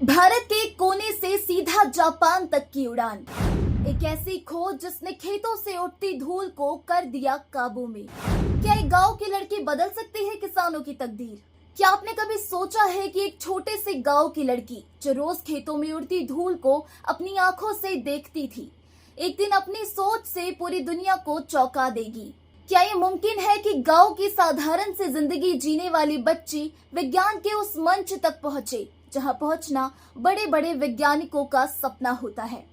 भारत के कोने से सीधा जापान तक की उड़ान। एक ऐसी खोज जिसने खेतों से उठती धूल को कर दिया काबू में। क्या एक गांव की लड़की बदल सकती है किसानों की तकदीर? क्या आपने कभी सोचा है कि एक छोटे से गांव की लड़की जो रोज खेतों में उड़ती धूल को अपनी आंखों से देखती थी, एक दिन अपनी सोच से पूरी दुनिया को चौंका देगी? क्या ये मुमकिन है कि गांव की साधारण सी जिंदगी जीने वाली बच्ची विज्ञान के उस मंच तक पहुंचे जहां पहुंचना बड़े बड़े वैज्ञानिकों का सपना होता है?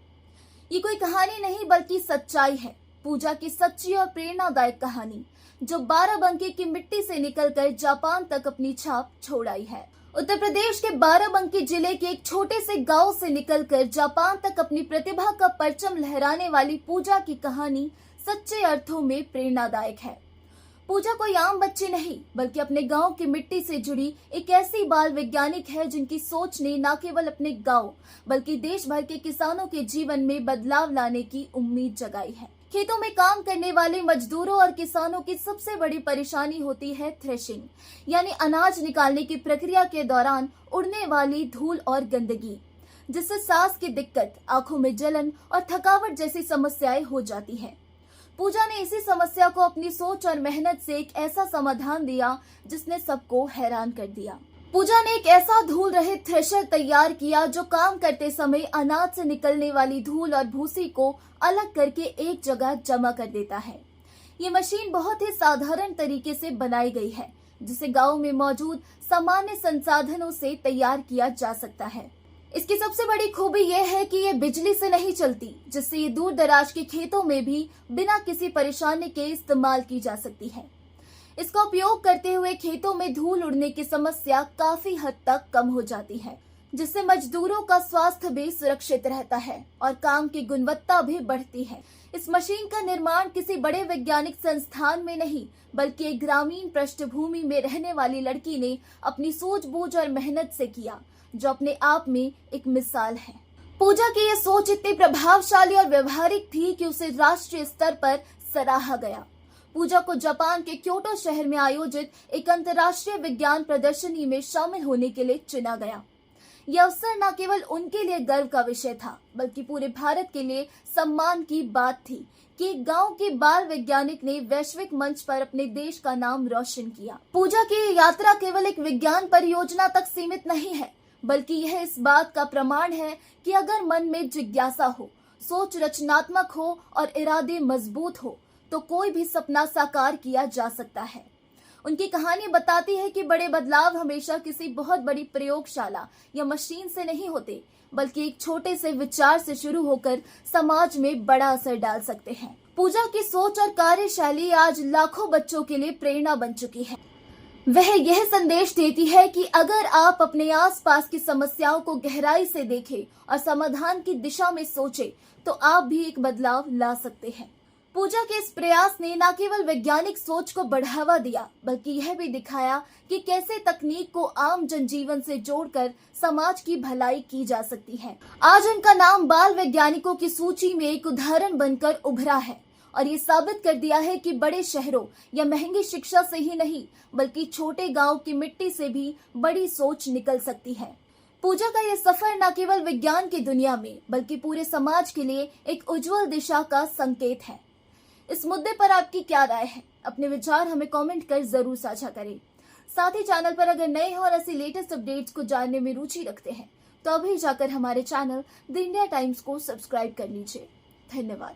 ये कोई कहानी नहीं बल्कि सच्चाई है, पूजा की सच्ची और प्रेरणादायक कहानी जो बाराबंकी की मिट्टी से निकलकर जापान तक अपनी छाप छोड़ आई है। उत्तर प्रदेश के बाराबंकी जिले के एक छोटे से गांव से निकलकर जापान तक अपनी प्रतिभा का परचम लहराने वाली पूजा की कहानी सच्चे अर्थों में प्रेरणादायक है। पूजा कोई आम बच्ची नहीं बल्कि अपने गांव की मिट्टी से जुड़ी एक ऐसी बाल वैज्ञानिक है जिनकी सोच ने न केवल अपने गांव बल्कि देश भर के किसानों के जीवन में बदलाव लाने की उम्मीद जगाई है। खेतों में काम करने वाले मजदूरों और किसानों की सबसे बड़ी परेशानी होती है थ्रेशिंग, यानी अनाज निकालने की प्रक्रिया के दौरान उड़ने वाली धूल और गंदगी, जिससे सांस की दिक्कत, आंखों में जलन और थकावट जैसी समस्याएं हो जाती है। पूजा ने इसी समस्या को अपनी सोच और मेहनत से एक ऐसा समाधान दिया जिसने सबको हैरान कर दिया। पूजा ने एक ऐसा धूल रहित थ्रेशर तैयार किया जो काम करते समय अनाज से निकलने वाली धूल और भूसी को अलग करके एक जगह जमा कर देता है। ये मशीन बहुत ही साधारण तरीके से बनाई गई है जिसे गांव में मौजूद सामान्य संसाधनों से तैयार किया जा सकता है। इसकी सबसे बड़ी खूबी यह है कि ये बिजली से नहीं चलती, जिससे ये दूर दराज के खेतों में भी बिना किसी परेशानी के इस्तेमाल की जा सकती है। इसका उपयोग करते हुए खेतों में धूल उड़ने की समस्या काफी हद तक कम हो जाती है, जिससे मजदूरों का स्वास्थ्य भी सुरक्षित रहता है और काम की गुणवत्ता भी बढ़ती है। इस मशीन का निर्माण किसी बड़े वैज्ञानिक संस्थान में नहीं बल्कि एक ग्रामीण पृष्ठभूमि में रहने वाली लड़की ने अपनी सूझबूझ और मेहनत से किया, जो अपने आप में एक मिसाल है। पूजा की यह सोच इतनी प्रभावशाली और व्यवहारिक थी कि उसे राष्ट्रीय स्तर पर सराहा गया। पूजा को जापान के क्योटो शहर में आयोजित एक अंतर्राष्ट्रीय विज्ञान प्रदर्शनी में शामिल होने के लिए चुना गया। यह अवसर न केवल उनके लिए गर्व का विषय था बल्कि पूरे भारत के लिए सम्मान की बात थी कि एक गांव की बाल वैज्ञानिक ने वैश्विक मंच पर अपने देश का नाम रोशन किया। पूजा की यात्रा केवल एक विज्ञान परियोजना तक सीमित नहीं है बल्कि यह इस बात का प्रमाण है कि अगर मन में जिज्ञासा हो, सोच रचनात्मक हो और इरादे मजबूत हो तो कोई भी सपना साकार किया जा सकता है। उनकी कहानी बताती है कि बड़े बदलाव हमेशा किसी बहुत बड़ी प्रयोगशाला या मशीन से नहीं होते बल्कि एक छोटे से विचार से शुरू होकर समाज में बड़ा असर डाल सकते हैं। पूजा की सोच और कार्यशैली आज लाखों बच्चों के लिए प्रेरणा बन चुकी है। वह यह संदेश देती है कि अगर आप अपने आसपास की समस्याओं को गहराई से देखें और समाधान की दिशा में सोचें तो आप भी एक बदलाव ला सकते हैं। पूजा के इस प्रयास ने न केवल वैज्ञानिक सोच को बढ़ावा दिया बल्कि यह भी दिखाया कि कैसे तकनीक को आम जनजीवन से जोड़कर समाज की भलाई की जा सकती है। आज उनका नाम बाल वैज्ञानिकों की सूची में एक उदाहरण बनकर उभरा है और ये साबित कर दिया है कि बड़े शहरों या महंगी शिक्षा से ही नहीं बल्कि छोटे गांव की मिट्टी से भी बड़ी सोच निकल सकती है। पूजा का यह सफर न केवल विज्ञान की दुनिया में बल्कि पूरे समाज के लिए एक उज्जवल दिशा का संकेत है। इस मुद्दे पर आपकी क्या राय है? अपने विचार हमें कमेंट कर जरूर साझा करें। साथ ही चैनल पर अगर नए हो और ऐसी लेटेस्ट अपडेट्स को जानने में रुचि रखते हैं तो अभी जाकर हमारे चैनल द इंडिया टाइम्स को सब्सक्राइब कर लीजिए। धन्यवाद।